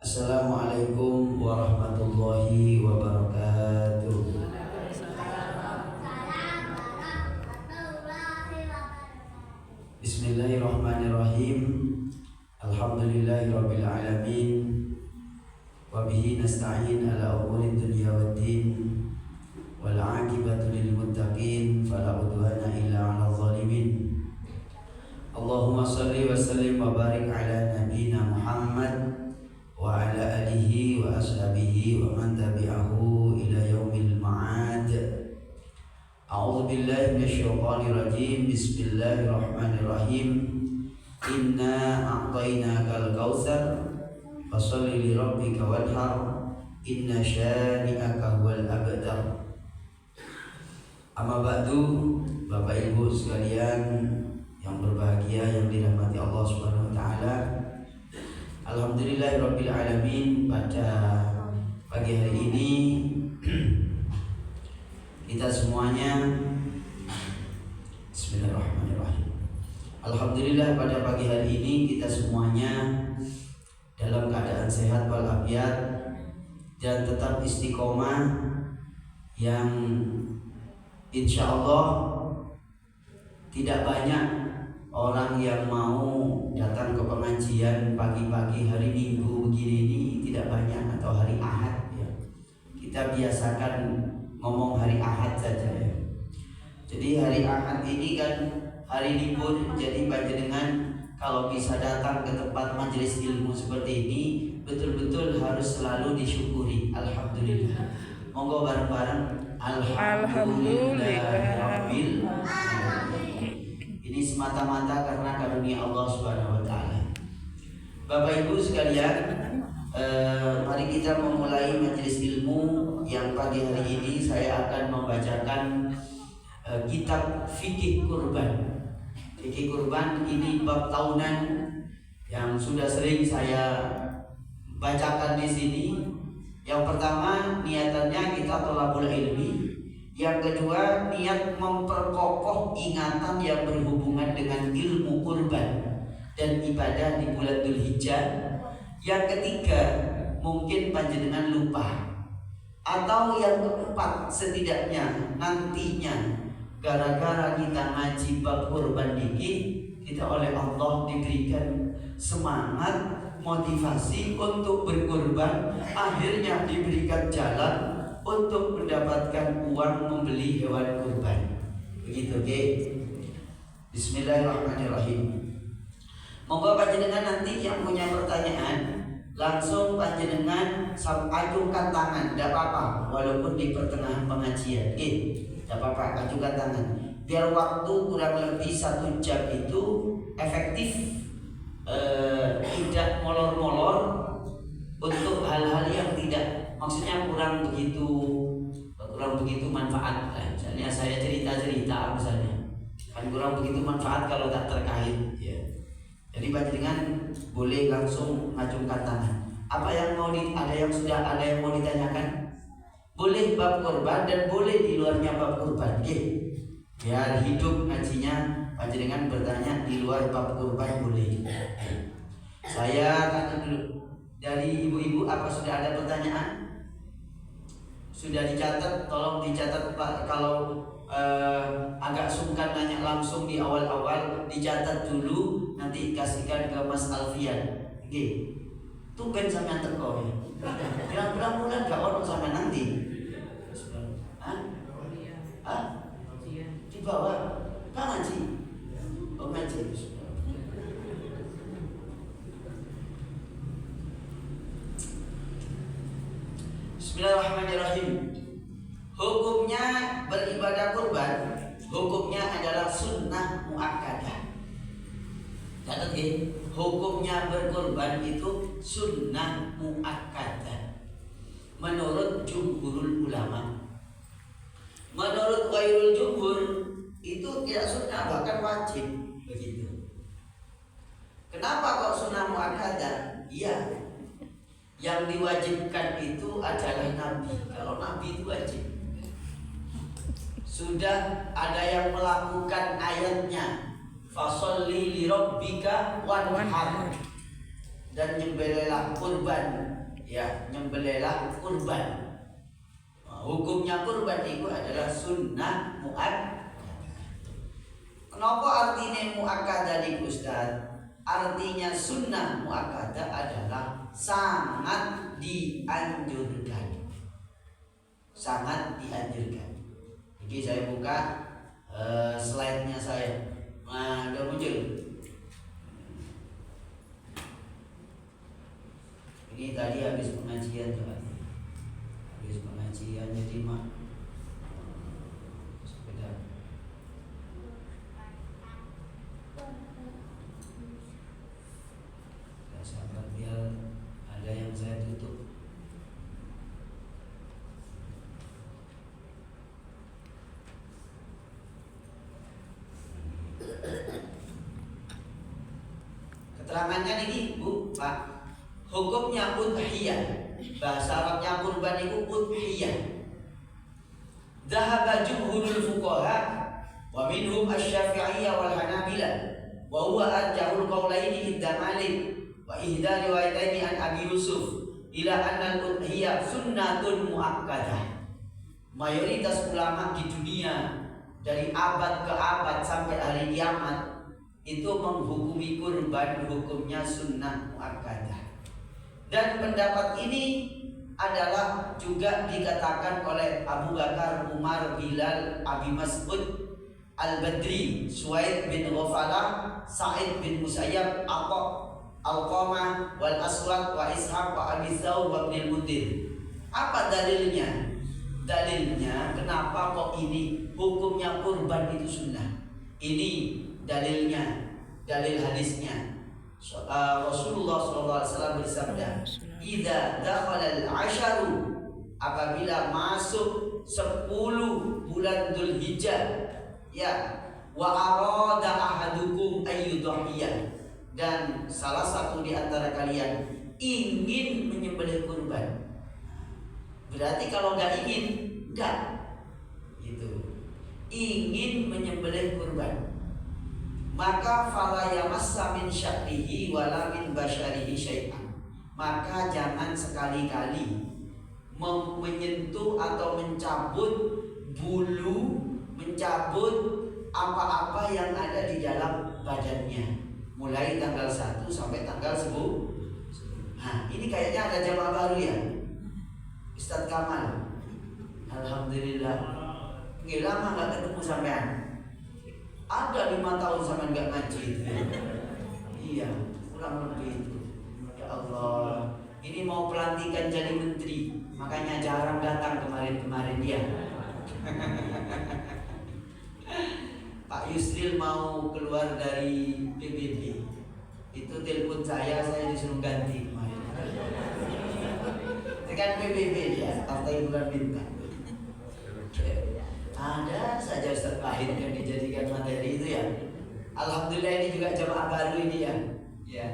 Assalamualaikum warahmatullahi wabarakatuh. Bismillahirrahmanirrahim. Alhamdulillahirabbil alamin. Wa bihi nasta'in ala umuri dunya waddin. Wal 'aqibatu lil muttaqin fala udwana illa 'alal zalimin. Allahumma shalli wa sallim wa barik ala nabiyyina Muhammad wa ala alihi wa ashabihi wa man tabi'ahu ila yaumil ma'ad. A'udzu billahi minasyaitonir rajim. Bismillahirrahmanirrahim. Inna a'tainakal kautsar fasholli li rabbika wanhar. Inna syani'aka huwal abtar. Amma ba'du, Bapak Ibu sekalian yang berbahagia yang dirahmati Allah Subhanahu wa taala. Alhamdulillahirabbil alamin. Pada pagi hari ini kita semuanya Bismillahirrahmanirrahim. Alhamdulillah, pada pagi hari ini kita semuanya dalam keadaan sehat walafiat dan tetap istiqomah, yang insya Allah tidak banyak orang yang mau datang ke pengajian pagi-pagi hari Minggu begini ini, tidak banyak, atau hari Ahad ya. Kita biasakan ngomong hari Ahad saja ya. Jadi hari Ahad ini kan hari libur, jadi panjenengan kalau bisa datang ke tempat majelis ilmu seperti ini betul-betul harus selalu disyukuri. Alhamdulillah. Monggo bareng-bareng Alhamdulillahirabbil alamin. Ini semata-mata karena karunia Allah Subhanahu wa taala. Bapak Ibu sekalian, mari kita memulai majelis ilmu yang pagi hari ini. Saya akan membacakan kitab fikih kurban. Fikih kurban ini bab tahunan yang sudah sering saya bacakan di sini. Yang pertama, niatannya kita thalabul ilmi. Yang kedua, niat memperkokoh ingatan yang berhubungan dengan ilmu kurban dan ibadah di bulan Dzulhijjah. Yang ketiga, mungkin panjenengan lupa. Atau yang keempat, setidaknya nantinya gara-gara kita ngaji bab kurban ini, kita oleh Allah diberikan semangat, motivasi untuk berkurban, akhirnya diberikan jalan untuk mendapatkan uang membeli hewan kurban. Begitu, oke? Bismillahirrahmanirrahim. Monggo panjenengan nanti yang punya pertanyaan langsung panjenengan ajukan tangan, tidak apa-apa, walaupun di pertengahan pengajian, oke? Tidak apa-apa, ajukan tangan. Biar waktu kurang lebih 1 jam itu efektif, tidak molor-molor untuk hal-hal yang tidak, maksudnya kurang begitu manfaat. Misalnya saya cerita misalnya, kan kurang begitu manfaat kalau tak terkait ya. Jadi panjenengan boleh langsung ngacungkan tangan. Apa yang ada yang mau ditanyakan? Boleh bab kurban dan boleh di luarnya bab kurban. Biar hidup ngajinya, panjenengan bertanya di luar bab kurban boleh. Saya tanya dulu dari ibu-ibu, apa sudah ada pertanyaan? Sudah dicatat? Tolong dicatat Pak. Kalau agak sungkan nanya langsung di awal-awal, dicatat dulu, nanti kasihkan ke Mas Alfian. Oke. Tumben sampean teko ya. Berapa bulan gak ono sampai nanti? Hah? Di bawah. Kan ngaji? Oh ngaji. Bismillahirrahmanirrahim. Hukumnya beribadah kurban, hukumnya adalah sunnah muakkadah. Catat ya, hukumnya berkurban itu sunnah muakkadah menurut jumhurul ulama. Menurut ghairul jumhur itu tidak sunnah, bahkan wajib. Begitu. Kenapa kok sunnah muakkadah? Iya, yang diwajibkan itu adalah Nabi. Kalau Nabi itu wajib. Sudah ada yang melakukan ayatnya, fasholli li rabbika wanhar. dan nyembelihlah kurban, ya, nyembelihlah kurban. Hukumnya kurban itu adalah sunnah mu'akkadah. Kenapa artinya mu'akkadah di Ustaz? Artinya sunnah mu'akkadah adalah sangat dianjurkan. Sangat dianjurkan. Jadi saya buka slide-nya saya. Nah, udah muncul. Ini tadi habis pengajian tuh, habis pengajian jadi mah sepeda. Ya sahabat, biar ada yang saya tutup. Keterangannya ini Bu, Pak. Hukumnya udhiyah, bahasa Arabnya kurban itu udhiyah. Dhahaba jumhurul fuqaha wa minhum asy-Syafi'iyyah wal Hanabilah wa huwa arjahul qaulaini idda Malik wa ihda riwayataini an Abi Yusuf ila anna al-udhiyah sunnatun muakkadah. Mayoritas ulama di dunia dari abad ke abad sampai hari kiamat itu menghukumi kurban hukumnya sunnah muakkadah. Dan pendapat ini adalah juga dikatakan oleh Abu Bakar, Umar, Bilal, Abi Mas'ud, Al-Badri, Suwaid bin Ghafalah, Sa'id bin Musayyab, Al-Qamah, Wal Aswad, wa Ishaq, wa Abi Thawr, wa Ibnul Mundir. Apa dalilnya? Dalilnya kenapa kok ini hukumnya kurban itu sunnah? Ini dalilnya, dalil hadisnya. Rasulullah SAW bersabda, "Idza dakhala al-'asharu", apabila masuk 10 bulan Dzulhijjah, ya, wa arada ahadukum ayyudhiyah, dan salah satu di antara kalian ingin menyembelih kurban. Berarti kalau enggak ingin, enggak. Gitu. Ingin menyembelih kurban, maka fala yamassa min sya'rihi wala min basyarihi syai'an. Maka jangan sekali-kali menyentuh atau mencabut bulu, mencabut apa-apa yang ada di dalam badannya, mulai tanggal 1 sampai tanggal 10. Nah, ini kayaknya ada jamaah baru ya, Ustadz Kamal. Alhamdulillah. Nggak lama nggak ketemu sampean. Ada 5 tahun sama nggak ngaji. Iya, kurang lebih itu. Ya Allah, ini mau pelantikan jadi menteri, makanya jarang datang kemarin dia. Pak Yusril mau keluar dari PBB, itu telepon saya disuruh ganti kemarin. Itu kan PBB ya, Partai Bulan Bintang. Ada saja Ustaz Wahid yang dijadikan materi itu ya. Alhamdulillah ini juga jamaah baru ini ya. Ya,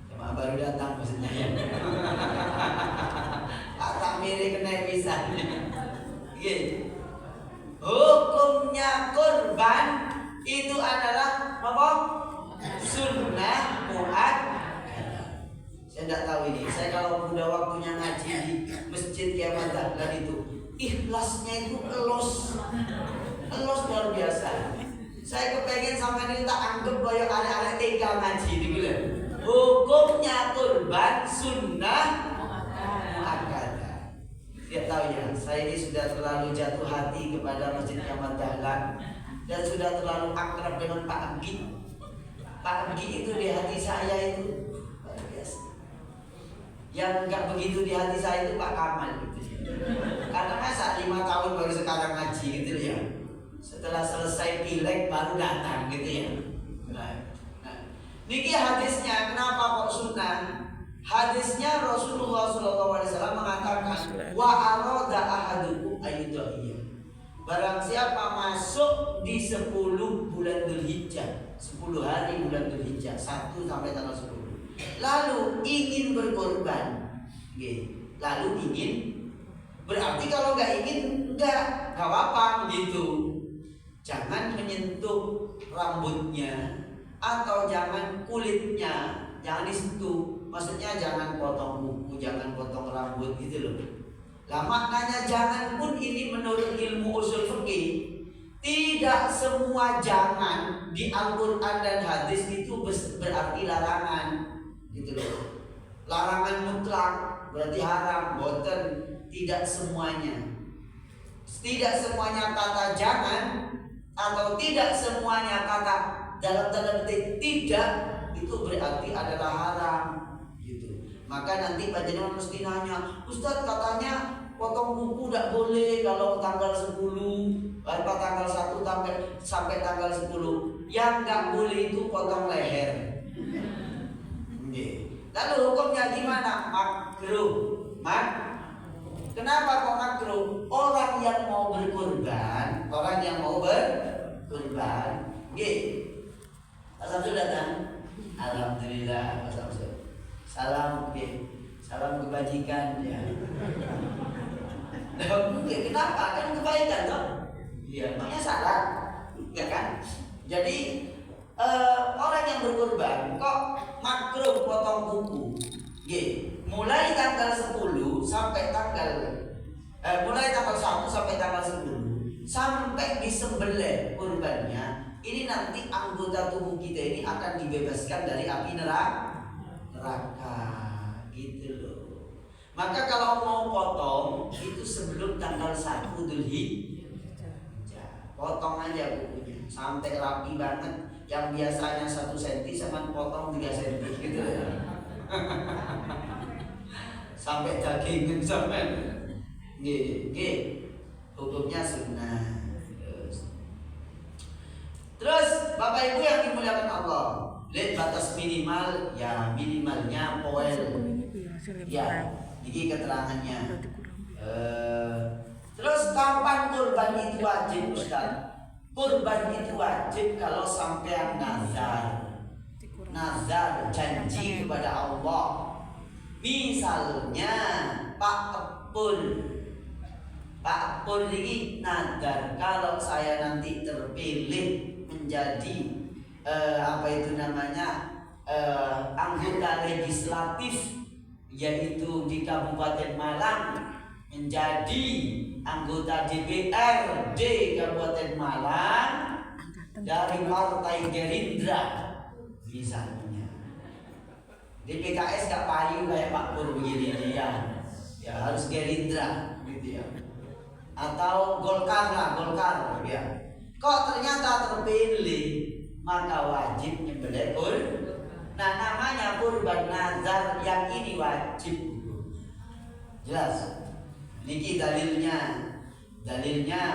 jamaah baru datang maksudnya ya. Tak mirip kena bisa. Gitu. Hukumnya kurban itu adalah apa? Sunnah muakkadah. Saya tidak tahu ini. Saya kalau udah waktunya ngaji di Masjid Kiamat Dahlan itu, ikhlasnya itu elos luar biasa. Saya kepengen sama ini tak anggap bahwa anak-anak tega ngaji gitu loh. Hukumnya kurban sunnah muakkadah. Tidak tahu ya, saya ini sudah terlalu jatuh hati kepada Masjid Kiamat Dahlan dan sudah terlalu akrab dengan Pak Agi. Pak Agi itu di hati saya itu luar biasa. Yang enggak begitu di hati saya itu Pak Kamal gitu. Karena masa 5 tahun baru sekarang ngaji gitu ya. Setelah selesai pileg baru datang gitu ya. Nah, niki hadisnya kenapa kok sunnah? Hadisnya Rasulullah SAW mengatakan, wa arada ahadukum ayyudhiyah. Barang siapa masuk di 10 bulan Dzulhijjah, 10 hari bulan Dzulhijjah, 1 sampai tanggal 10, lalu ingin berkorban, lalu ingin, berarti kalau nggak ingin nggak apa-apa gitu. Jangan menyentuh rambutnya atau jangan kulitnya, jangan disentuh. maksudnya jangan potong kuku, jangan potong rambut gitu loh. Lah maknanya jangan pun ini menurut ilmu usul fikih, tidak semua jangan di Al-Quran dan hadis itu berarti larangan gitu loh. Larangan mutlak berarti haram, boten, tidak semuanya. Tidak semuanya kata jangan atau tidak semuanya kata dalam tanda petik tidak itu berarti adalah haram gitu. Maka nanti panjenengan mesti nanya, Ustadz katanya potong kuku tidak boleh kalau tanggal 10, tanggal 1 sampai tanggal 10. Yang nggak boleh itu potong leher. Lalu hukumnya gimana? Makruh. Kenapa kok makruh? Orang yang mau berkurban, asal sudah kan? Alhamdulillah, salam, salam kebajikan ya. Kenapa? Kan kebaikan toh? Iya, makanya salah, ya kan? Jadi orang yang berkurban kok makruh potong kuku. Mulai tanggal 10 sampai mulai tanggal 1 sampai tanggal 10 sampai disembelih kurbannya, ini nanti anggota tubuh kita ini akan dibebaskan dari api neraka gitu loh. Maka kalau mau potong itu sebelum tanggal 1 Dzulhijjah, potong aja kukunya sampai rapi banget. Yang biasanya 1 cm sama potong 3 cm gitu ya. Sampai daging sampai hukumnya sunnah. Terus Bapak Ibu yang dimuliakan Allah, lihat batas minimal, ya minimalnya poel ya, ini keterangannya. Terus kapan kurban itu wajib, Ustaz? Kurban itu wajib kalau sampai nazar janji kepada Allah. Misalnya Pak Epul ini nazar, kalau saya nanti terpilih menjadi anggota legislatif, yaitu di Kabupaten Malang, menjadi anggota DPRD Kabupaten Malang dari Partai Gerindra misalnya. Di PKS gak payu kayak Pak Pur begini dia, ya harus Gerindra gitu ya. Atau Golkar ya. Kok ternyata terpilih, maka wajib nyembelih kurban. Nah, namanya kurban nazar yang ini wajib. Jelas? Niki dalilnya,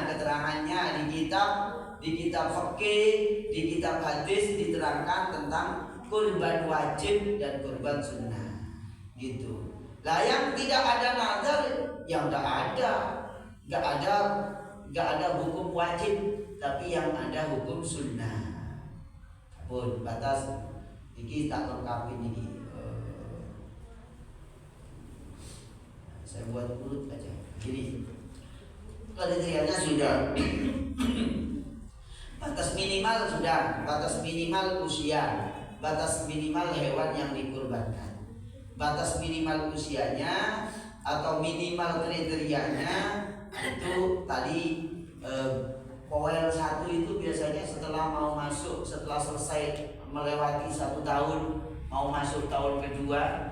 keterangannya di kitab fikih, di kitab hadis diterangkan tentang kurban wajib dan kurban sunnah, gitu. Lah yang tidak ada nazar, yang nggak ada hukum wajib, tapi yang ada hukum sunnah. Pun batas niki tak lengkapi niki. Saya buat urut aja. Jadi kriterianya sudah. Batas minimal usia, batas minimal hewan yang dikurbankan, batas minimal usianya atau minimal kriterianya itu tadi poel 1 itu biasanya setelah selesai melewati 1 tahun, mau masuk tahun kedua,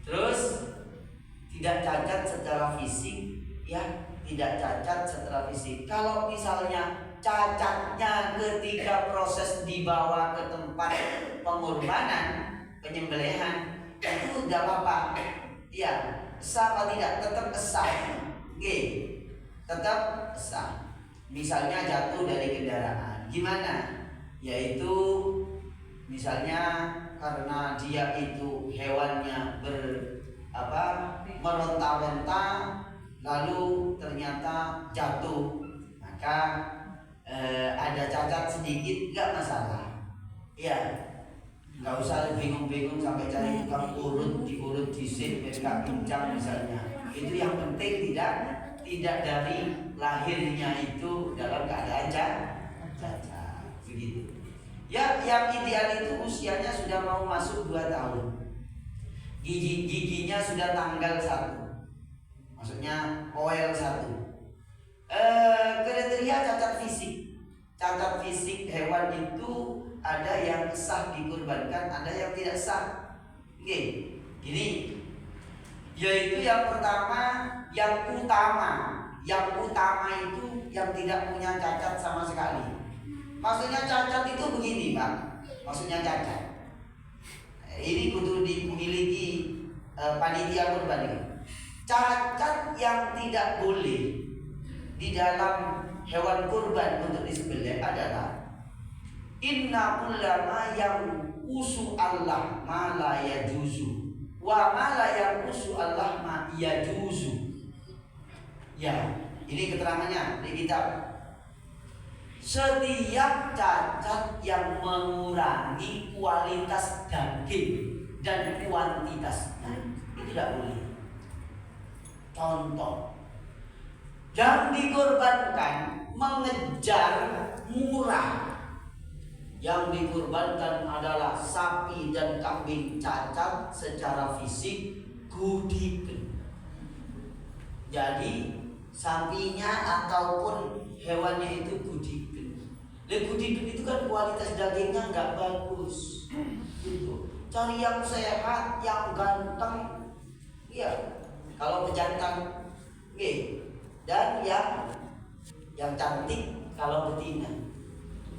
terus tidak cacat secara fisik, ya tidak cacat secara fisik. Kalau misalnya cacatnya ketika proses dibawa ke tempat pengorbanan, penyembelihan, itu tidak apa-apa. Ya, sah atau tidak, tetap sah. Tetap sah. Misalnya jatuh dari kendaraan, gimana? Yaitu misalnya karena dia itu hewannya meronta-ronta, lalu ternyata jatuh, maka ada cacat sedikit, nggak masalah. Ya, nggak usah bingung-bingung sampai cari tukang diurut disip biar nggak pincang misalnya. Itu yang penting tidak dari lahirnya itu dalam keadaan cacat, begitu. Ya, yang ideal itu usianya sudah mau masuk 2 tahun. giginya sudah tanggal 1, maksudnya oil 1. Kriteria cacat fisik hewan itu ada yang sah dikurbankan, ada yang tidak sah. Oke, gini, yaitu yang pertama, yang utama itu yang tidak punya cacat sama sekali. Maksudnya cacat itu begini, Pak. Maksudnya cacat ini kudu dimiliki panitia kurban ini. Cacat yang tidak boleh di dalam hewan kurban untuk disembelih adalah inna kullama yang usu Allah ma la yajuzu wa ma la yang usu Allah ma yajuzu. Ya, ini keterangannya di kitab. Setiap cacat yang mengurangi kualitas daging dan kuantitasnya itu tidak boleh. Contoh, yang dikorbankan mengejar murah. Yang dikorbankan adalah sapi dan kambing cacat secara fisik gudiken. Jadi sapinya ataupun hewannya itu gudiken. Gudiken itu kan kualitas dagingnya nggak bagus. Gitu. Cari yang sehat, yang ganteng. Iya. Kalau pejantan, dan yang cantik kalau betina.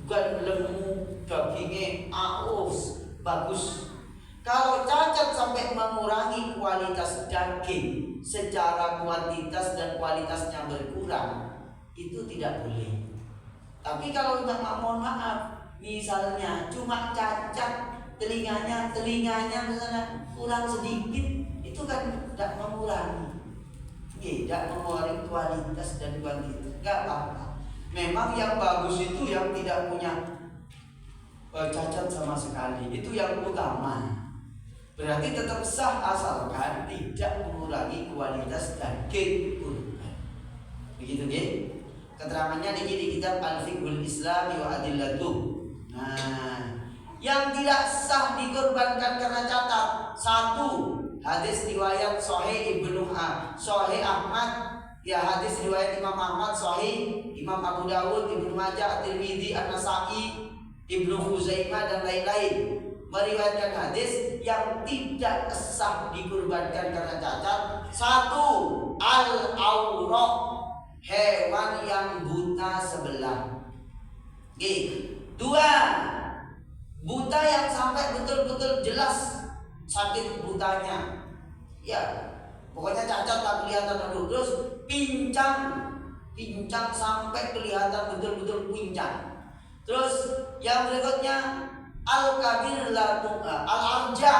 Bukan lemu, dagingnya aus, bagus. Kalau cacat sampai mengurangi kualitas daging secara kuantitas dan kualitasnya berkurang, itu tidak boleh. Tapi kalau mohon maaf, misalnya cuma cacat telinganya misalnya kurang sedikit, itu kan tidak mengurangi. Tidak mengurangi kualitas dan kuantitas, nggak apa-apa. Memang yang bagus itu yang tidak punya cacat sama sekali, itu yang utama. Berarti tetap sah asalkan tidak mengurangi kualitas daging kurban. Begitu ya? Keterangannya di kitab Al-Fiqhul Islami wa Adillatuh. Nah, yang tidak sah dikorbankan karena cacat, 1, hadis riwayat Sahih Sahih Ahmad. Ya, hadis riwayat Imam Ahmad, Sahih Imam Abu Dawud, Ibnu Majah, At-Tirmidzi, An-Nasai, Ibnu Khuzaimah dan lain-lain meriwayatkan hadis yang tidak sah dikurbankan karena cacat. 1, al-auraq, hewan yang buta sebelah. 2, buta yang sampai betul-betul jelas sakit butanya. Ya, pokoknya cacat tak kelihatan dulu. Terus pincang sampai kelihatan betul-betul pincang. Terus yang berikutnya al-kabir al-arja,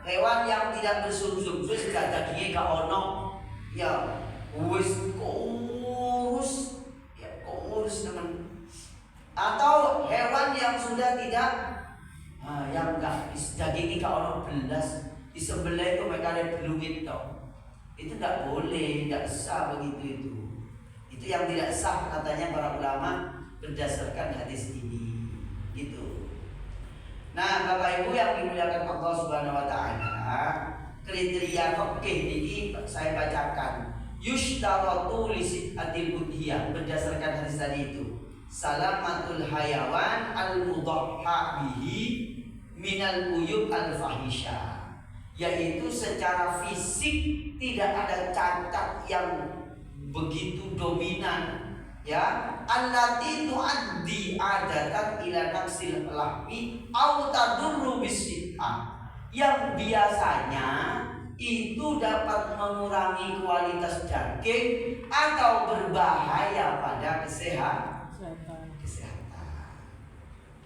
hewan yang tidak bersumsum. Terus dagingnya gak ono. Ya, wis kurus. Ya, kurus teman. Atau hewan yang sudah tidak yang enggak dagingnya gak ono belas, disembelih itu mereka ada belumit toh. Itu tidak boleh, tidak sah begitu itu. Itu yang tidak sah katanya para ulama berdasarkan hadis ini. Gitu. Nah, Bapak Ibu yang dimuliakan Allah Subhanahu wa taala, kriteria fikih ini saya bacakan. Yushtaratu li sihhatil udhiyah, berdasarkan hadis tadi itu. Salamatul hayawan al-mudhahha bihi minal uyub al-fahisha, yaitu secara fisik tidak ada cacat yang begitu dominan, ya, allati tuaddi adatan ila naqsil lahmi aw tadurru bisihha, yang biasanya itu dapat mengurangi kualitas daging atau berbahaya pada kesehatan.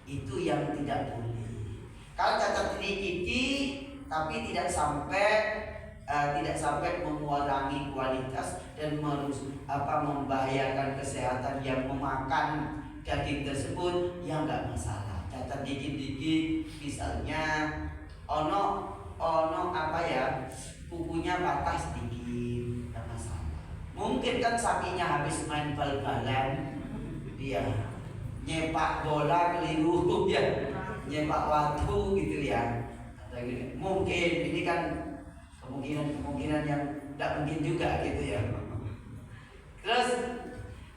Itu yang tidak boleh. Kalau cacat sedikit tapi tidak sampai mengurangi kualitas dan membahayakan kesehatan yang memakan daging tersebut, ya nggak masalah. Cacat dikit-dikit, misalnya ono kukunya patah sedikit, nggak masalah. Mungkin kan sapinya habis main bal-balan, dia nyepak bola keliru, ya nyepak waktu gitu ya. Mungkin ini kan kemungkinan yang tidak mungkin juga gitu ya. Terus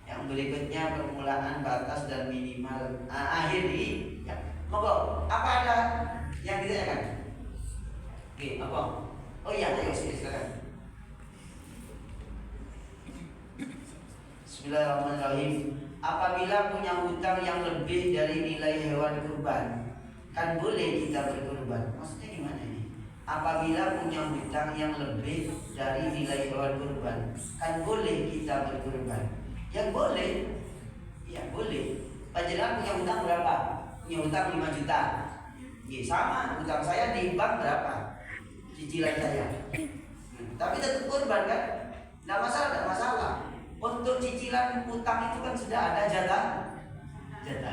yang berikutnya permulaan, batas dan minimal. Akhir di ya. Monggo, apa ada yang ditanyakan? Oke, apa? Oh iya, ayo silakan. Bismillahirrahmanirrahim. Apabila punya hutang yang lebih dari nilai hewan kurban, kan boleh kita berkurban. Maksudnya gimana ini? Apabila punya hutang yang lebih dari nilai hewan kurban, kan boleh kita berkurban. Yang boleh, ya boleh. Panjenengan punya hutang berapa? Punya hutang 5 juta. Ya, sama, hutang saya di bank berapa? Cicilan saya. Tapi tetap kurban kan? Tidak masalah. Untuk cicilan utang itu kan sudah ada jatahnya.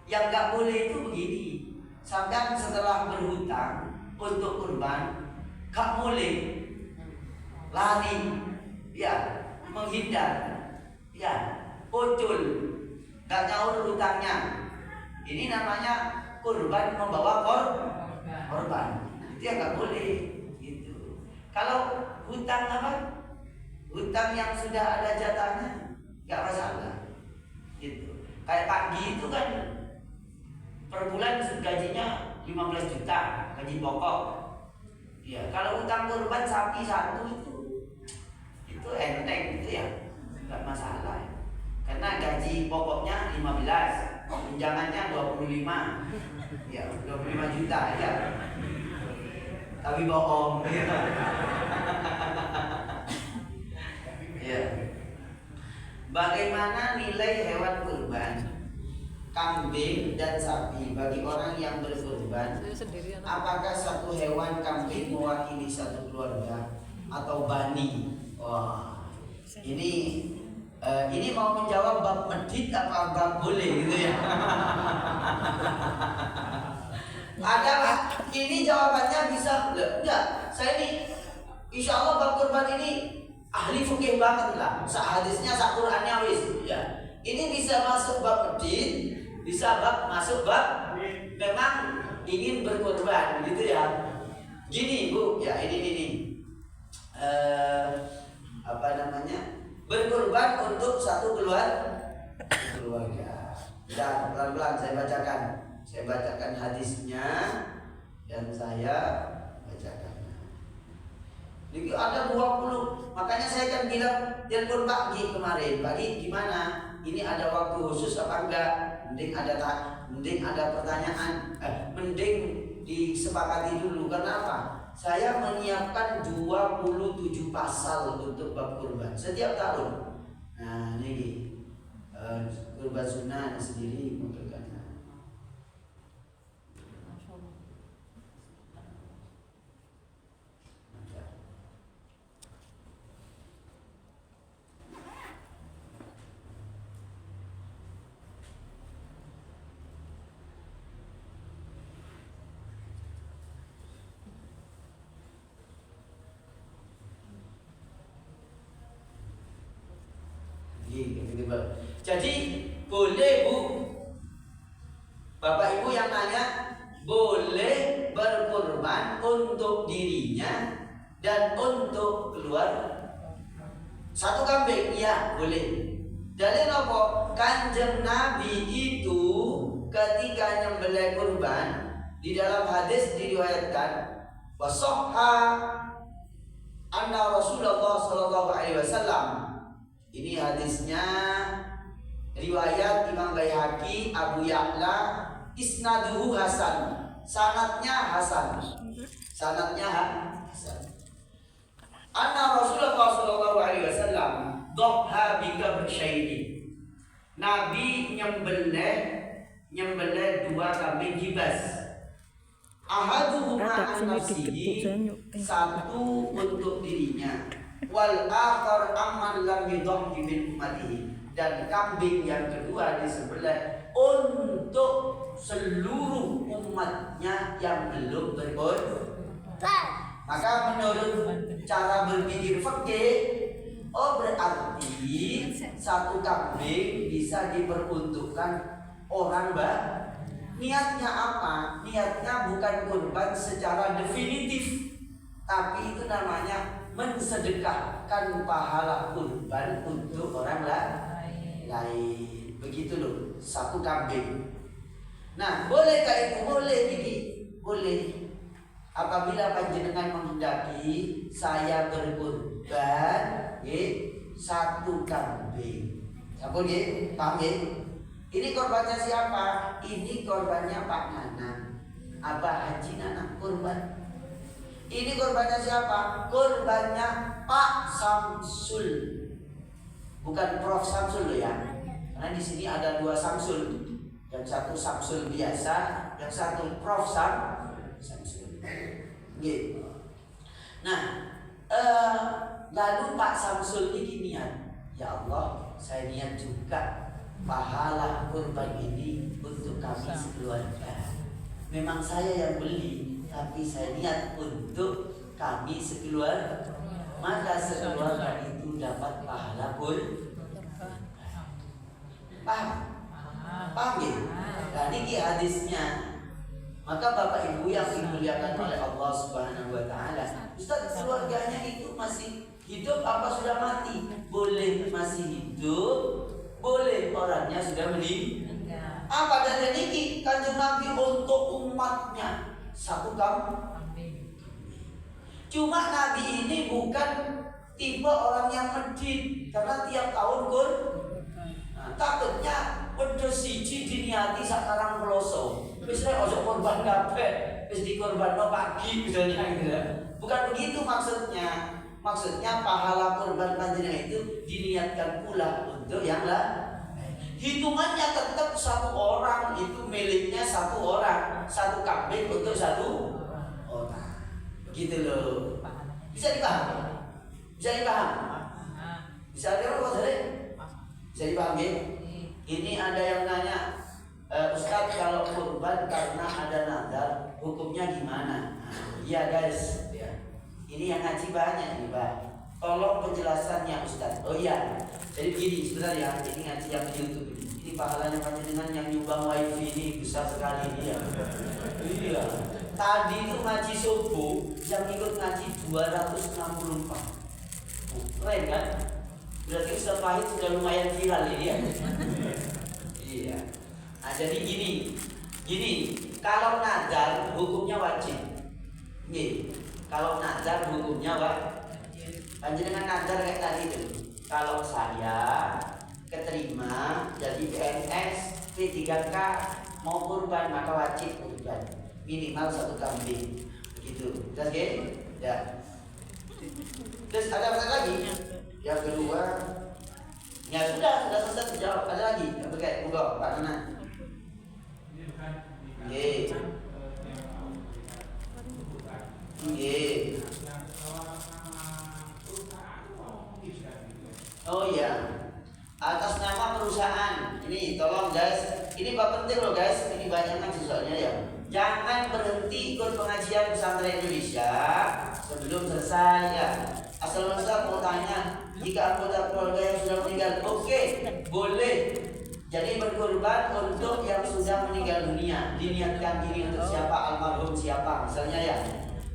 Yang nggak boleh itu begini. Sampai setelah berhutang untuk kurban, nggak boleh lari, ya, menghindar, ya, ucul, nggak nyaur hutangnya. Ini namanya kurban membawa korban. Itu yang nggak boleh. Gitu. Kalau hutang apa? Hutang yang sudah ada jatahnya nggak masalah, gitu. Kayak Pak Gi itu kan per bulan gajinya 15 juta gaji pokok. Ya, kalau hutang kurban sapi satu itu enteng gitu ya, nggak masalah. Karena gaji pokoknya 15, tunjangannya 25, ya 25 juta ya. Tapi bohong gitu. Ya. Bagaimana nilai hewan kurban, kambing dan sapi bagi orang yang berkurban? Apakah satu hewan kambing mewakili satu keluarga atau bani? Wah, ini mau menjawab bab medit apa bab boleh gitu ya? Ada ini jawabannya bisa enggak? Saya ini insya Allah bab kurban ini ahli fikih banget lah. Hadisnya Qurannya wis ya. Ini bisa masuk bab medit, bisa masuk bab memang ingin berkorban gitu ya. Gini Bu, ya ini apa namanya? Berkorban untuk satu keluarga. Ya, pelan-pelan saya bacakan hadisnya dan saya bacakan. Jadi ada 20. Makanya saya kan bilang telepon Pak Gi kemarin. Pak Gi gimana? Ini ada waktu khusus apa enggak? Mending ada pertanyaan. Mending disepakati dulu. Kenapa? Saya menyiapkan 27 pasal untuk bab kurban setiap tahun. Nah, ini kurban sunnah sendiri memperkenalkan. Jadi boleh Bu, Bapak Ibu yang nanya, boleh berkurban untuk dirinya dan untuk keluar satu kambing, ya boleh. Dalil apa? Kanjeng Nabi itu ketika nyembelih kurban di dalam hadis diriwayatkan wasahha anna Rasulullah sallallahu alaihi wasallam. Ini hadisnya riwayat Imam Baihaqi, Abu Ya'la, isnaduhu hasan. Sanadnya hasan. Anna Rasulullah sallallahu alaihi wasallam dhaha bi kabshaini. Nabi nyembelih 2 kambing kibas. Ahaduhuma an nafsihi, satu untuk dirinya. Wal akhar amman lam yudhi min ummatihi, dan kambing yang kedua disembelih untuk seluruh umatnya yang belum berkorban. Maka menurut cara berpikir fikih, berarti satu kambing bisa diperuntukkan orang Niatnya apa? Niatnya bukan kurban secara definitif. tapi itu namanya mensedekahkan pahala kurban untuk orang lain. Begitu loh, satu kambing. Nah, bolehkah itu? Boleh ini, boleh. Apabila panjenengan menghendaki saya berkurban, satu kambing. Apa nggih? Paham nggih? Ini korbannya siapa? Ini korbannya Pak Nanang, Abah Haji Nanang kurban. Ini korbannya siapa? Korbannya Pak Samsul. Bukan Prof Samsul loh ya. Karena di sini ada dua Samsul. Yang satu Samsul biasa, yang satu Prof Samsul. Gitu. Nah, lalu Pak Samsul ini niat, ya Allah, saya niat juga pahala kurban ini untuk kami sekeluarga. Memang saya yang beli, tapi saya niat untuk kami sekeluarga. Maka sekeluarga itu dapat pahala kurban. Paham? Paham ya? Nah, ini hadisnya. Maka Bapak Ibu yang dimuliakan oleh Allah Subhanahu wa taala, Ustaz, keluarganya itu masih hidup apa sudah mati? Boleh masih hidup, boleh orangnya sudah meninggal. Apa dan ini Kanjeng Nabi untuk umatnya satu kambing. Cuma Nabi ini bukan tipe orang yang medit, karena tiap tahun takutnya pedes siji diniati sakarang peloso. Misalnya ojo korban kabeh, wis dikorbanno pagi misalnya gitu. Bukan begitu maksudnya. Maksudnya pahala kurban panjenengan itu diniatkan pula untuk yang lain. Hitungannya tetap satu orang itu miliknya satu orang, satu kambing untuk satu orang. Begitu loh. Bisa dipahami? Bisa dipahami? Bisa dipahami? Bisa dipahami? Ini ada yang nanya, Ustaz, kalau kurban karena ada nazar, hukumnya gimana? Iya guys, ya. Ini yang ngaji banyak nih Pak. Tolong penjelasannya Ustaz. Oh iya, jadi begini sebentar ya, ini ngaji yang di YouTube ini. Ini pahalanya panjenengan yang nyumbang wifi ini besar sekali ini ya. Iya. Tadi itu ngaji subuh, yang ikut ngaji 264. Keren kan? Berarti Ustaz Fahid sudah lumayan viral ini ya. Iya. Nah, jadi gini, kalau nazar hukumnya wajib. Nih, kalau nazar hukumnya wajib. Panjenengan nazar kayak tadi itu. Kalau saya keterima jadi PNS P3K mau kurban maka wajib kurban minimal satu kambing. Begitu. Terus ya. Terus ada apa lagi? Yang kedua, ya sudah selesai dijawab. Ada lagi? Oke, monggo Pak Nana. Nggih. Nggih. Oh iya. Atas nama perusahaan. Ini tolong guys. Ini bab penting loh guys. Ini banyak kan soalnya ya. Jangan berhenti ikut pengajian pesantren Indonesia sebelum selesai ya. Asal Ustaz mau tanya, jika anggota keluarga yang sudah meninggal, oke, boleh. Jadi berkorban untuk yang sudah meninggal dunia. Diniatkan ini untuk siapa, almarhum siapa, misalnya ya.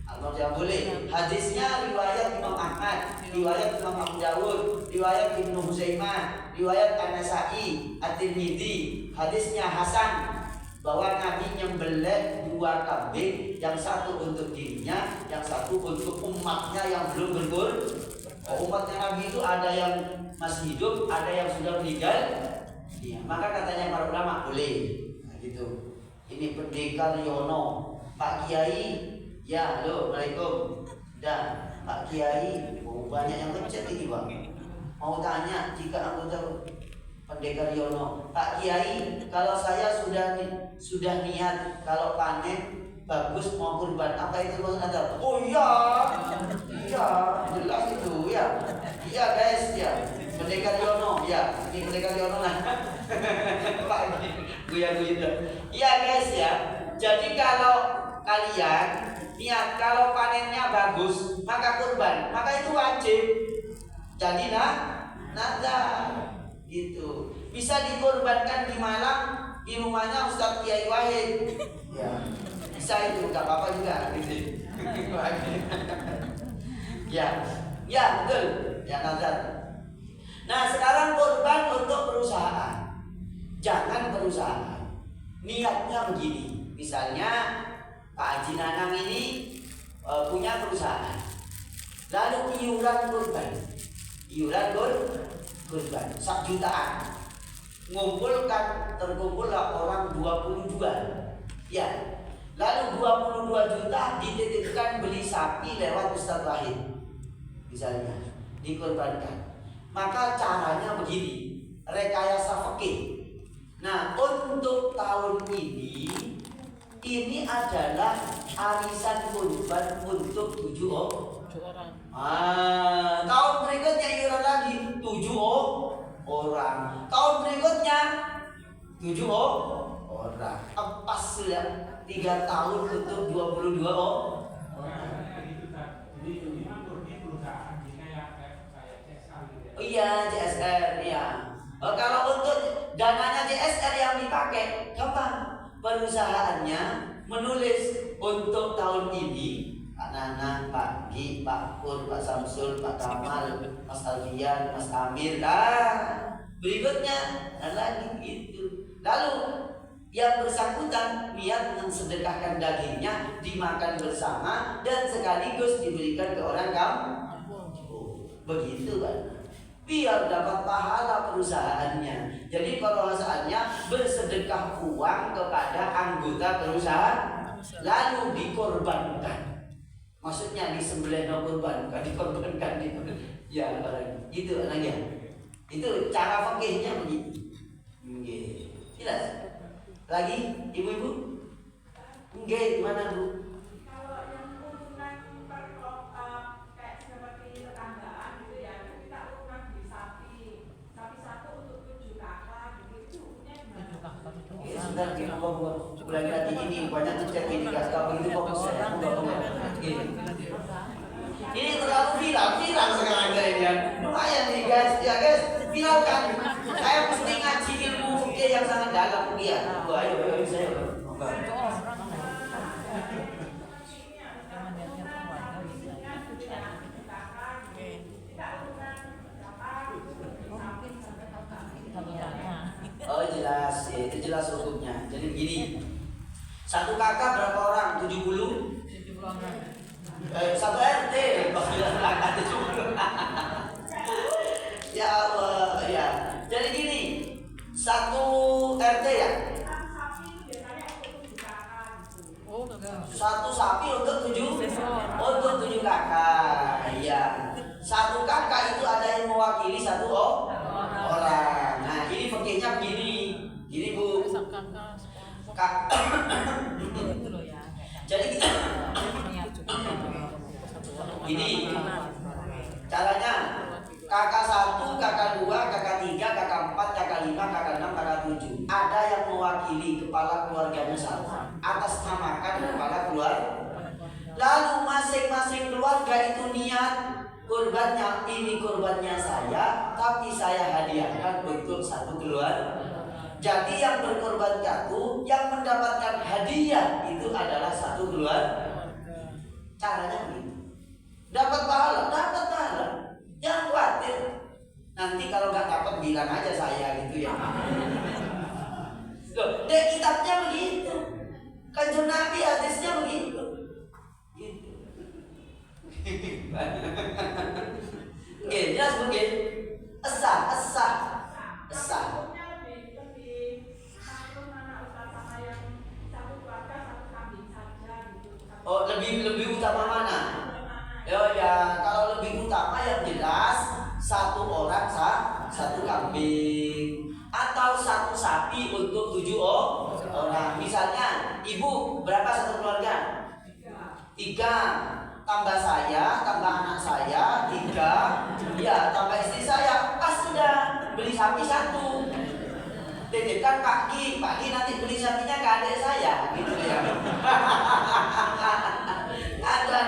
Almarhum siapa boleh. Hadisnya riwayat Imam Ahmad, riwayat Imam Abu Dawud, riwayat Ibnu Huzaimah, riwayat An-Nasa'i, At-Tirmidzi. Hadisnya hasan bahwa Nabi nyembelih dua kambing, yang satu untuk dirinya, yang satu untuk umatnya yang belum berkurban. Umatnya Nabi itu ada yang masih hidup, ada yang sudah meninggal. Ya, maka katanya para ulama boleh. Nah, gitu. Ini Pendekar Yono, Pak Kiai, ya halo, Assalamualaikum. Dan Pak Kiai, banyak yang ngechat ini Bang. Mau tanya, jika anggota Pendekar Yono, Pak Kiai, kalau saya sudah niat kalau panen bagus mau kurban, apa itu maksudnya? Oh iya, jelas itu ya. Iya guys ya. Pendekar Yono, ya, ini Pendekar Yono lah. Pak, guya-guya. Iya guys ya. Jadi kalau kalian niat kalau panennya bagus, maka kurban, maka itu wajib. Jadi nazar gitu. Bisa dikorbankan di Malang, di rumahnya Ustadz Kiai Wahid. Ya, bisa itu, nggak apa-apa juga. Gitu. Ya, ya betul. Ya nazar. Nah sekarang kurban untuk perusahaan. Jangan perusahaan. Niatnya begini. Misalnya Pak Haji Nanang ini punya perusahaan. Lalu iuran kurban. Iuran kurban 1 jutaan. Terkumpullah orang 22. Ya. Lalu 22 juta dititipkan beli sapi lewat Ustadz Wahid. Misalnya dikorbankan. Maka caranya begini, rekayasa fikih. Nah, untuk tahun ini adalah arisan kurban untuk 7 orang. Tahun berikutnya iuran lagi 7 orang. Tahun berikutnya 7 orang. Pas sudah 3 tahun untuk 22 orang. Iya, CSR ya. Kalau untuk dananya CSR yang dipakai, gampang. Perusahaannya menulis untuk tahun ini Pak Nanang, Pak Gi, Pak Pur, Pak Samsul, Pak Kamal, Mas Alfian, Mas Amir. Berikutnya lagi itu. Lalu yang bersangkutan niat mensedekahkan dagingnya dimakan bersama dan sekaligus diberikan ke orang kampung. Begitu kan? Biar dapat pahala perusahaannya. Jadi perusahaannya bersedekah uang kepada anggota perusahaan lalu dikorbankan. Maksudnya disembelih kurban, bukan dikorbankan itu. Ya, itu anaknya. Itu cara fikihnya begitu. Jelas? Lagi ibu-ibu? Nggih, gimana Bu? Kalau yang urunan kayak seperti tetanggaan gitu ya, kita urunan beli sapi satu untuk 7 kakak gitu, itu hukumnya gimana? Sebentar kita buat bulan lagi ini banyak cek ini kalau begitu fokus saya. Ini terlalu viral sekarang kayaknya. Lumayan nih guys, ya guys, viralkan. Saya mesti ngaji ilmu fikih yang sangat dalam ya. Ayo saya. Oh jelas, ya, itu jelas hukumnya. Jadi begini, 1 kakak berapa orang? 70 orang. 1 RT, kakak 70. Ya Allah, ya. Jadi gini, 1 RT ya. 1 sapi untuk 7 kakak. Iya. 1 kakak itu ada yang mewakili 1 orang. Nah, ini fikihnya begini. Gini Bu. Jadi gini. Caranya kakak 1, kakak 2, kakak 3, kakak 4, kakak 5, kakak 6, kakak 7. Ada yang mewakili kepala keluarganya atas namakan kepala keluarga. Lalu masing-masing keluarga itu niat kurbannya, ini kurbannya saya, tapi saya hadiahkan untuk 1 keluarga. Jadi yang berkorban 1, yang mendapatkan hadiah itu adalah 1 keluarga. Caranya begitu. Dapat pahala. Jangan khawatir. Nanti kalau nggak dapat bilang aja saya gitu ya. Loh, deh kitabnya begitu. Kanjeng Nabi hadisnya begitu. Gitu. Oke, jelas mungkin. Esah. Oh, lebih utama mana? Ya, kalau lebih utama yang jelas 1 orang 1 kambing atau 1 sapi untuk 7 orang. Misalnya, ibu berapa 1 keluarga? 3. Tambah saya, tambah anak saya 3. Ya, tambah istri saya. Pas sudah beli sapi 1. Titipkan Pak Ki nanti beli sapinya ke adik saya, gitu ya.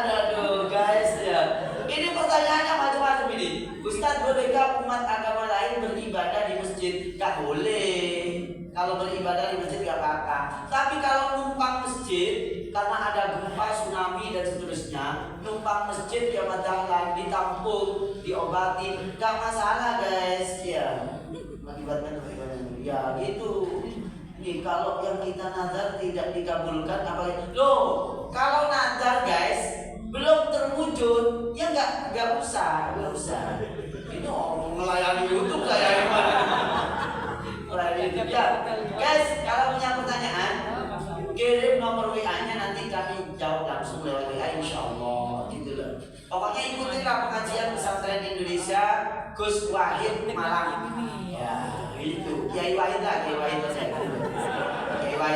Aduh guys ya. Ini pertanyaannya macam-macam ini. Ustadz, bolehkah umat agama lain beribadah di masjid? Gak boleh. Kalau beribadah di masjid gak apa-apa. Tapi kalau numpang masjid karena ada gempa, tsunami dan seterusnya, numpang masjid ya madalan, ditampung, diobatin, gak masalah guys ya. Akibatnya ya gitu. Nih kalau yang kita nazar tidak dikabulkan apa? Loh, kalau nazar guys belum terwujud ya nggak usah. Ini orang melayani YouTube saya gimana? Melayani YouTube ya. Guys, kalau punya pertanyaan kirim nomor WA-nya, nanti kami jawab langsung lewat WA insyaallah gitu loh. Pokoknya ikutilah pengajian pesantren Indonesia Gus Wahid Malang. Ya, itu Kiai Wahid lah, Kiai Wahid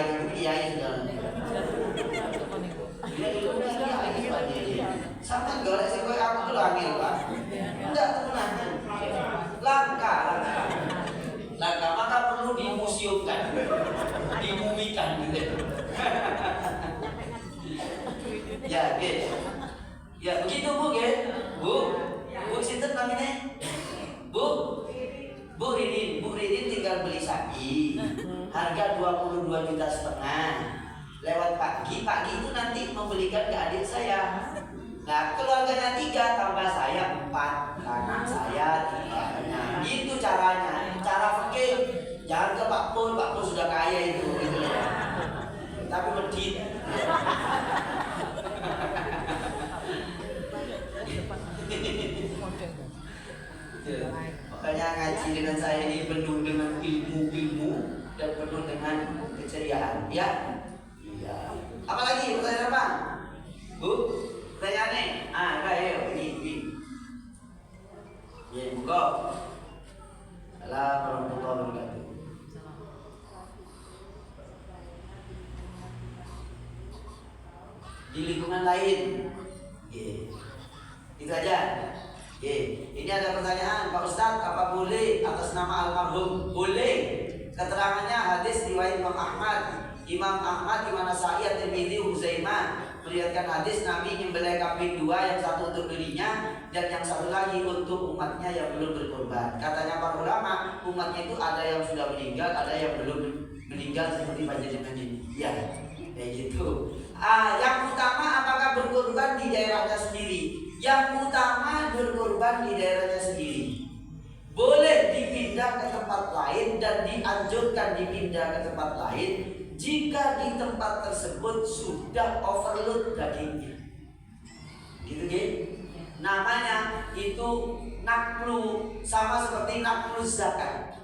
itu Kiai sudah. Dia itu Kiai sama goreng sih aku tuh hamil Pak. Enggak tenang. Langka. Maka perlu dimuseumkan, dimumikan gitu. Ya, guys. Ya begitu Bu, guys. Bu sinten namanya? Bu Ridin tinggal beli sapi. Harga 22,5 juta. Lewat Pagi itu nanti membelikan ke adik saya. Nah, keluarganya 3 tambah saya 4, anak saya 3. Nah, itu caranya. Cara fikih. Jangan ke Pak Pur sudah kaya itu gitu ya. Tapi medit. Makanya ngaji dengan saya ini penuh dengan ilmu dan penuh dengan keceriaan, ya. Iya. Apalagi pertanyaan apa? Bu, pertanyaannya, kayak ini. Ya, buka. Assalamualaikum warahmatullahi wabarakatuh. Di lingkungan lain, itu aja. Ini ada pertanyaan, Pak Ustadz, apa boleh atas nama almarhum? Boleh. Keterangannya hadis riwayat Imam Ahmad, Imam Nasai, At-Tirmidzi, Huzaimah meriwayatkan hadis Nabi menyembelih kambing 2, yang satu untuk dirinya dan yang satu lagi untuk umatnya yang belum berkorban. Katanya para ulama, umatnya itu ada yang sudah meninggal, ada yang belum meninggal seperti panjenengan ini. Ya, kayak gitu. Yang utama apakah berkorban di daerahnya sendiri? Yang utama berkorban di daerahnya sendiri. Boleh dipindah ke tempat lain dan dianjurkan dipindah ke tempat lain jika di tempat tersebut sudah overload dagingnya. Gitu kan? Namanya itu naklu, sama seperti naklu zakat.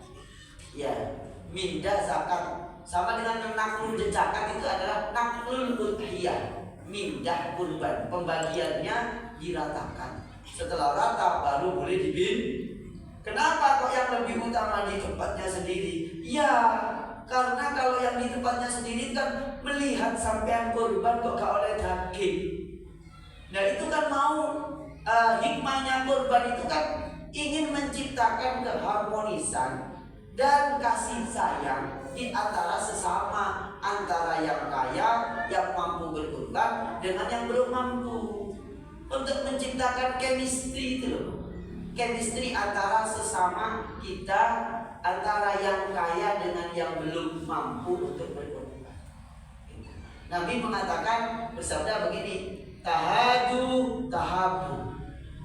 Ya, mindah zakat. Sama dengan naklu zakat itu adalah naklul udhiyah, mindah kurban. Pembagiannya diratakan. Setelah rata baru boleh dibin. Kenapa kok yang lebih utama di tempatnya sendiri? Ya, karena kalau yang di tempatnya sendiri kan melihat sampean kurban kok gak oleh daging. Nah itu kan mau hikmahnya kurban itu kan ingin menciptakan keharmonisan dan kasih sayang di antara sesama, antara yang kaya, yang mampu berkurban dengan yang belum mampu, untuk menciptakan chemistry itu loh. Chemistry antara sesama kita, antara yang kaya dengan yang belum mampu untuk berkorban. Nabi mengatakan, bersabda begini, tahabu.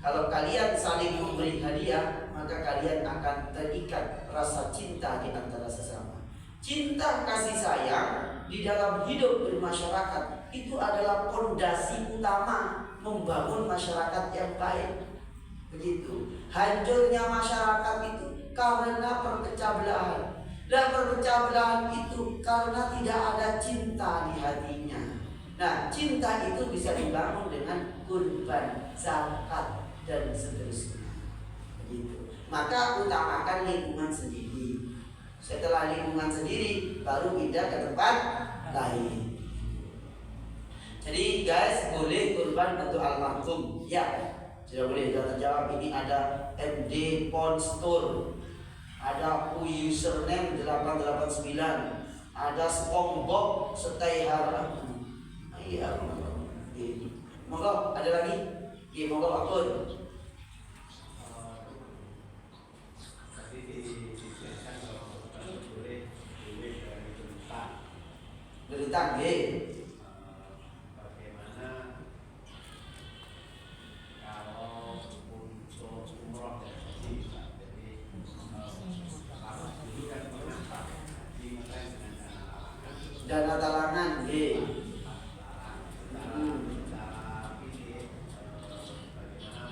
Kalau kalian saling memberi hadiah, maka kalian akan terikat rasa cinta di antara sesama. Cinta kasih sayang di dalam hidup bermasyarakat itu adalah fondasi utama membangun masyarakat yang baik. Begitu. Hancurnya masyarakat itu karena perpecah belahan. Dan perpecah belahan itu karena tidak ada cinta di hatinya. Nah, cinta itu bisa dibangun dengan kurban, zakat, dan seterusnya. Begitu. Maka utamakan lingkungan sendiri. Setelah lingkungan sendiri, baru pindah ke tempat lain. Jadi guys, boleh kurban untuk almarhum. Ya. Sudah boleh, sudah terjawab. Ini ada MD Pon Store, ada username 889, ada SpongeBob Stay Harap. Iya, monggo ada lagi. Iya, monggo akun. Tadi dijelaskan kalau boleh dari berutang. Berutang, ya. Bagaimana umroh dan haji. Jadi kalau dulu kan pernah Pak haji ngetrend dengan Dana talangan, nggih. cara pilih bagaimana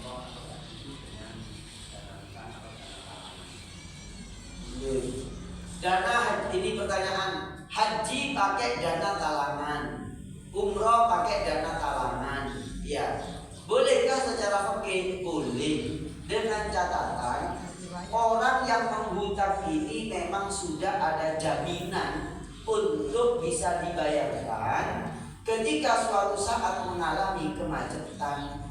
umroh atau haji itu dengan dana rutan atau dana talangan. Dana ini pertanyaan, haji pakai dana talangan, umroh pakai dana talangan. Ya, bolehkah secara fikih? Boleh, dengan catatan orang yang menghutang ini memang sudah ada jaminan untuk bisa dibayarkan ketika suatu saat mengalami kemacetan,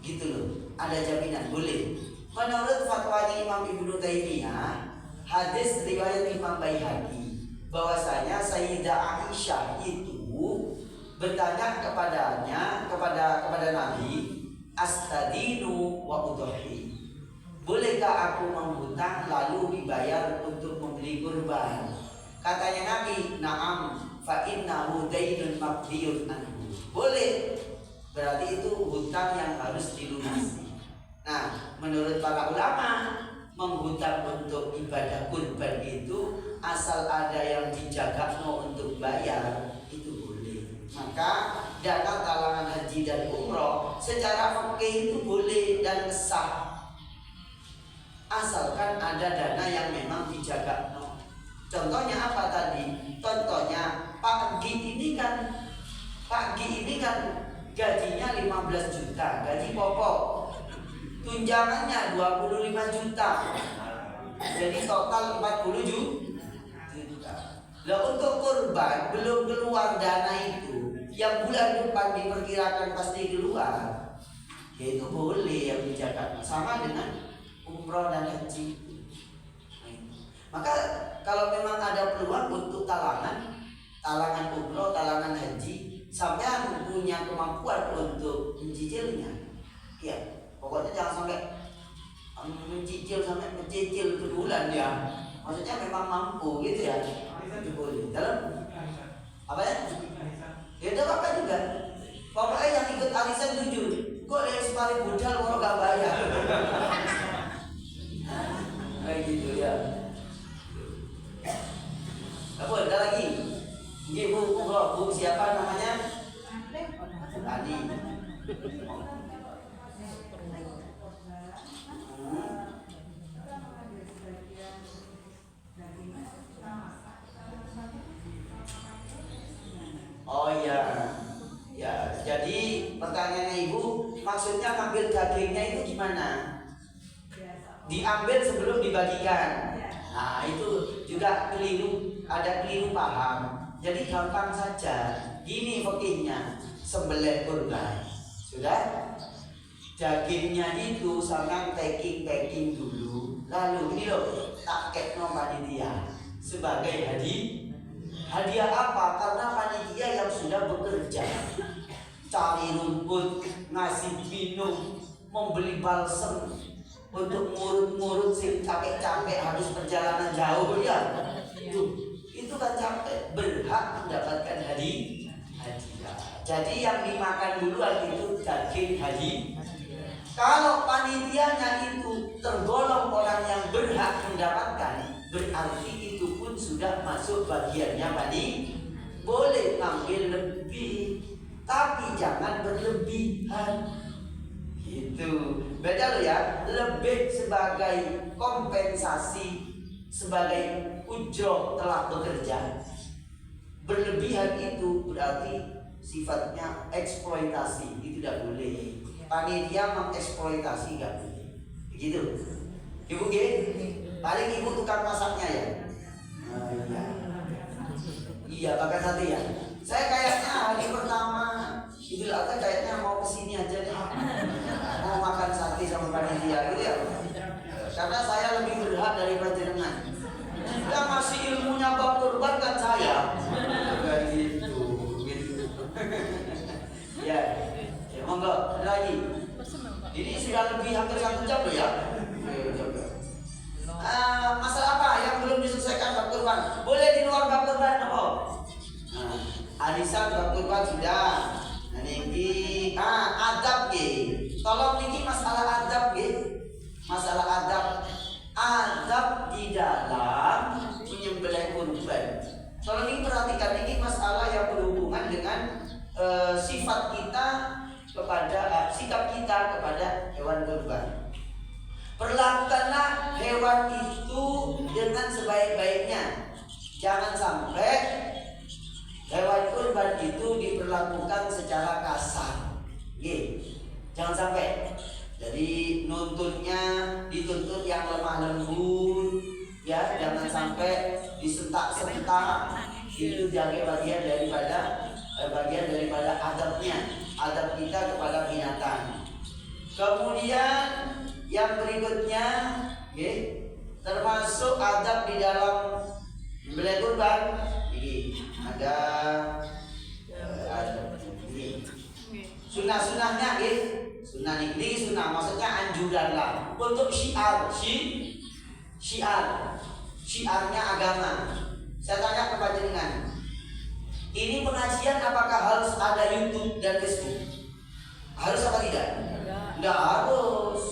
gitu loh. Ada jaminan, boleh. Menurut fatwanya Imam Ibnu Taimiyah, hadis riwayat Imam Baihaqi, bahwasanya Sayyidah Aisyah itu bertanya kepada Nabi, astadinu wa udhi, bolehkah aku menghutang lalu dibayar untuk membeli kurban? Katanya Nabi, na'am, fa innahu dainun maqdiyun anhu. Boleh, berarti itu hutang yang harus dilunasi. Nah, menurut para ulama, menghutang untuk ibadah kurban itu asal ada yang dijaga untuk bayar, itu boleh. Maka dana talangan haji dan umroh secara fikih itu boleh dan sah, asalkan ada dana yang memang dijaga. Contohnya apa tadi? Contohnya Pak Gi ini kan gajinya 15 juta, gaji pokok, tunjangannya 25 juta, jadi total 40 juta. Lah untuk kurban belum keluar dana itu, yang bulan depan diperkirakan pasti keluar, yaitu boleh yang dijaga, sama dengan umroh dan haji. Maka kalau memang ada peluang untuk talangan umroh, talangan haji, sampean punya kemampuan untuk mencicilnya, ya pokoknya jangan sampai mencicil ke bulan ya. Maksudnya memang mampu gitu ya. Itu boleh. Dalam apa ya? Ya tidak apa juga. Pokoknya yang ikut arisan jujur. Kok yang sekali budal mau gak bayar? Kayak gitu ya. Apa ada lagi? Ibu siapa namanya? Tadi. Oh iya, ya. Jadi pertanyaannya Ibu, maksudnya ngambil dagingnya itu gimana? Diambil sebelum dibagikan. Nah itu juga keliru, ada keliru paham. Jadi gampang saja. Gini fikihnya, sembelih kurban, sudah dagingnya itu sampai packing dulu, lalu ini loh tak ketno panitia sebagai hadiah apa? Karena panitia yang sudah bekerja, cari rumput, ngasih minum, membeli balsem untuk ngurut sing capek-capek harus perjalanan jauh ya. Itu kan capek, berhak mendapatkan hadiah. Jadi yang dimakan duluan itu daging hadiah. Kalau panitianya itu tergolong orang yang berhak mendapatkan, berarti itu pun sudah masuk bagiannya panitia. Boleh ngambil lebih, tapi jangan berlebihan. Gitu. Beda loh ya, lebih sebagai kompensasi, sebagai ujroh telah bekerja. Berlebihan itu berarti sifatnya eksploitasi, itu tidak boleh. Panitia mengeksploitasi gak boleh. Begitu. Ibu G, paling ibu tukang masaknya ya. Iya, bahkan satu ya. Saya kayaknya hari pertama Idul Adha kayaknya mau kesini aja deh. Mau makan sate sama panitia gitu ya. Karena saya lebih berhak daripada jenengan. Yang ngasih ilmunya bab kurban kan saya. Gitu. Ya, monggo lagi. Ini sudah lebih hampir 1 jam loh ya. Masalah apa yang belum diselesaikan bab kurban? Boleh di luar bab kurban apa? Arisan bab kurban sudah. Nah niki adab nggih. Tolong niki masalah adab nggih. masalah adab di dalam menyembelih kurban. Kalau ini perhatikan, ini masalah yang berhubungan dengan sifat kita kepada sikap kita kepada hewan kurban. Perlakukanlah hewan itu dengan sebaik-baiknya. Jangan sampai hewan kurban itu diperlakukan secara kasar. Jangan sampai. Jadi dituntut yang lemah lembut, ya, jangan sampai disentak-sentak. Itu bagian daripada adab kita kepada binatang. Kemudian yang berikutnya, termasuk adab di dalam menyembelih kurban. Ini ada sunnah-sunnahnya, sunnah ini sunnah, maksudnya anjuran lah untuk syiarnya agama. Saya tanya kepada jenengan, ini pengajian apakah harus ada YouTube dan Facebook? Harus apa tidak? Tidak harus.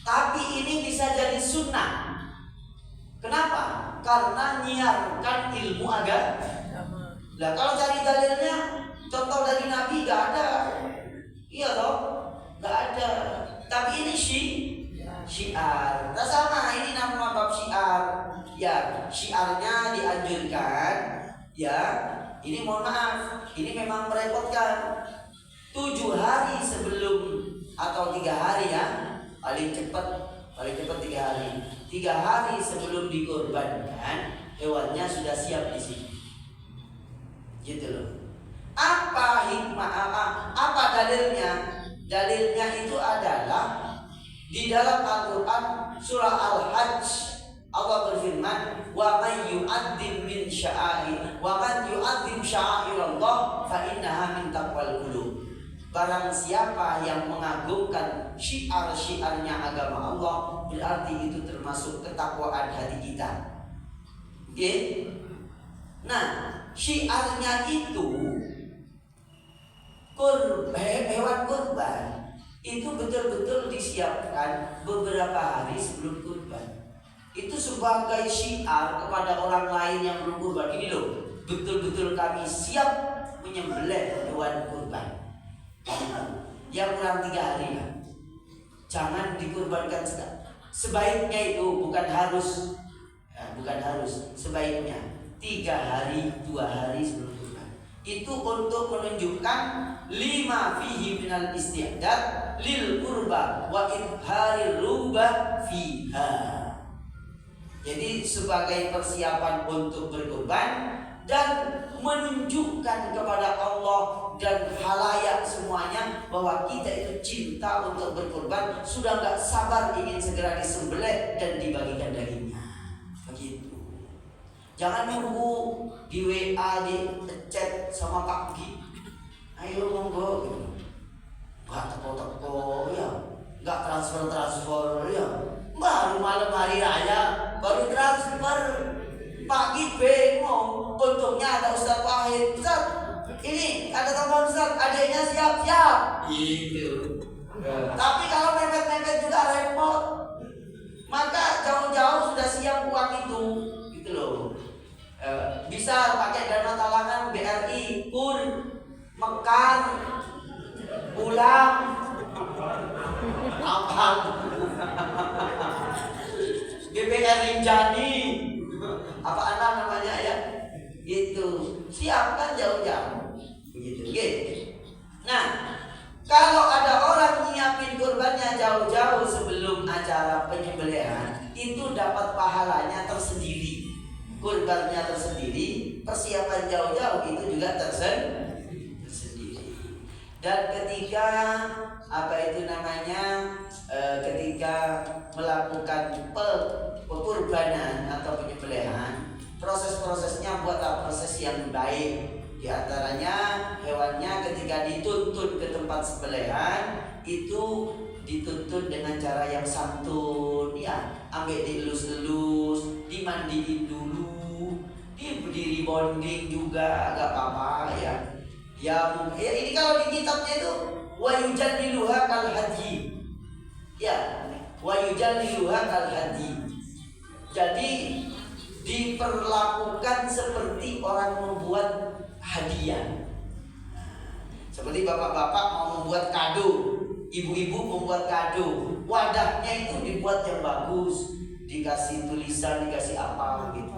Tapi ini bisa jadi sunnah. Kenapa? Karena nyiarkan ilmu agama. Nah, kalau cari dalilnya, contoh dari Nabi nggak ada. Iya toh? Nggak ada. Tapi ini syiar. Nah, sama ini nama bab syiar. Ya, syiarnya dianjurkan. Ya, ini mohon maaf, ini memang merepotkan. 7 hari sebelum atau 3 hari ya, paling cepat 3 hari. 3 hari sebelum dikorbankan, hewannya sudah siap di sini. Gitu loh. Apa hikmah, apa dalilnya? Dalilnya itu adalah di dalam Al-Quran surah Al-Hajj, Allah berfirman, "Wa man yu'azzim min sya'air, wa man yu'azzim sya'airallah fa innaha min taqwal qulub." Barang siapa yang mengagungkan syiar-syiarnya agama Allah, berarti itu termasuk ketakwaan hati kita. Nah, syiarnya itu hewan kurban itu betul-betul disiapkan beberapa hari sebelum kurban. Itu sebagai syiar kepada orang lain yang belum kurban. Ini loh, betul-betul kami siap menyembelih hewan kurban. Yang kurang 3 hari lah. Jangan dikurbankan sebaiknya itu bukan harus, sebaiknya 3 hari 2 hari sebelum kurban. Itu untuk menunjukkan lima fihi minal isti'dad lil kurba wa idharil rubah fiha. Jadi sebagai persiapan untuk berkurban dan menunjukkan kepada Allah dan halayak semuanya bahwa kita itu cinta untuk berkorban, sudah gak sabar ingin segera disembelih dan dibagikan dagingnya. Begitu. Jangan nunggu di WA, di chat sama Pak Gi, ayo monggo, gak teko-teko ya, gak transfer ya, baru malam hari raya baru transfer. Pagi bengong, untungnya ada Ustaz Wahid. Ustaz, ini ada telepon Ustaz, adiknya siap-siap. Gitu. Tapi kalau mepet-mepet juga repot. Maka jauh-jauh sudah siap uang itu, gitu loh. Bisa pakai dana talangan BRI, KUR, Mekar, Pulang, Ampang, GPR Rinjani. Apa anak namanya ya? Gitu. Siapkan jauh-jauh. Begitu. Nah, kalau ada orang nyiapin kurbannya jauh-jauh sebelum acara penyembelihan, itu dapat pahalanya tersendiri. Kurbannya tersendiri, persiapan jauh-jauh itu juga tersendiri. Dan ketika ketika melakukan pekurbanan atau penyembelihan, proses-prosesnya buatlah proses yang baik. Di antaranya hewannya ketika dituntun ke tempat sembelihan itu dituntun dengan cara yang santun, ya, ambil dielus-elus, dimandiin dulu, diberi bonding juga, agak apa ya. Ya ini kalau di kitabnya itu wa yujanniluha kal haji. Ya, wa yujalliluha kal hadi. Jadi diperlakukan seperti orang membuat hadiah. Seperti bapak-bapak mau membuat kado, ibu-ibu membuat kado, wadahnya itu dibuat yang bagus, dikasih tulisan, dikasih apa gitu.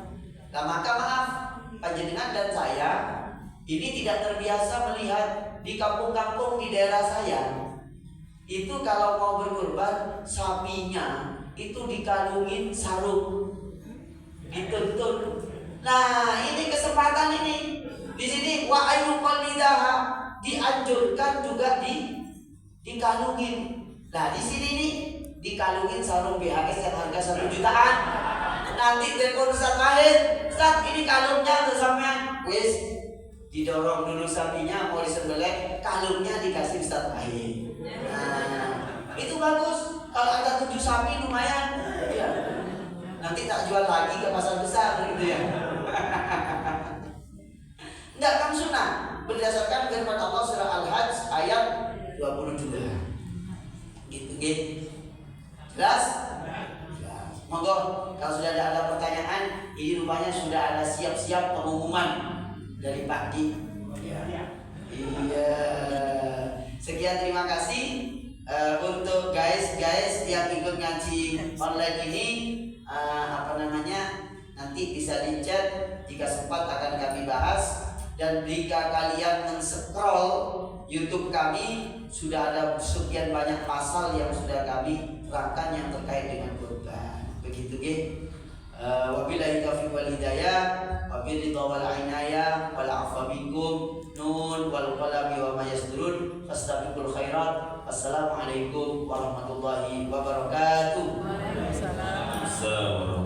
Nah maka maaf, panjenengan dan saya ini tidak terbiasa melihat di kampung-kampung di daerah saya. Itu kalau mau berkurban, sapinya itu dikalungin sarung, dituntun. Nah ini kesempatan ini. Di sini wa ayyuqal lidaha, dianjurkan juga dikalungin. Nah di sini nih dikalungin sarung BHS yang harga 1 jutaan. Nanti telepon Ustaz Mahir, Ustaz ini kalungnya untuk sampean. Wis didorong dulu sapinya mau disembelih, kalungnya dikasih Ustaz Mahir. Nah itu bagus. Kalau ada 7 sapi lumayan. Ya. Nanti tak jual lagi ke pasar besar gitu ya. Enggak kan sunnah berdasarkan firman Allah surah Al-Hajj ayat 22. Gitu. Jelas? Jelas. Monggo kalau sudah ada pertanyaan, ini rupanya sudah ada siap-siap pengumuman dari Pak Di. Iya. Sekian, terima kasih untuk guys yang ikut ngaji online ini. Nanti bisa di-chat, jika sempat akan kami bahas. Dan jika kalian men-scroll YouTube kami, sudah ada sekian banyak pasal yang sudah kami terangkan yang terkait dengan kurban. Begitu ge. Wabillahi taufiq wal hidayah, wabillahi wal inayah wal afwa minkum, nun wal qalami wa ma yasturun, fastabiqul khairat. Wassalamualaikum warahmatullahi wabarakatuh. Waalaikumsalam.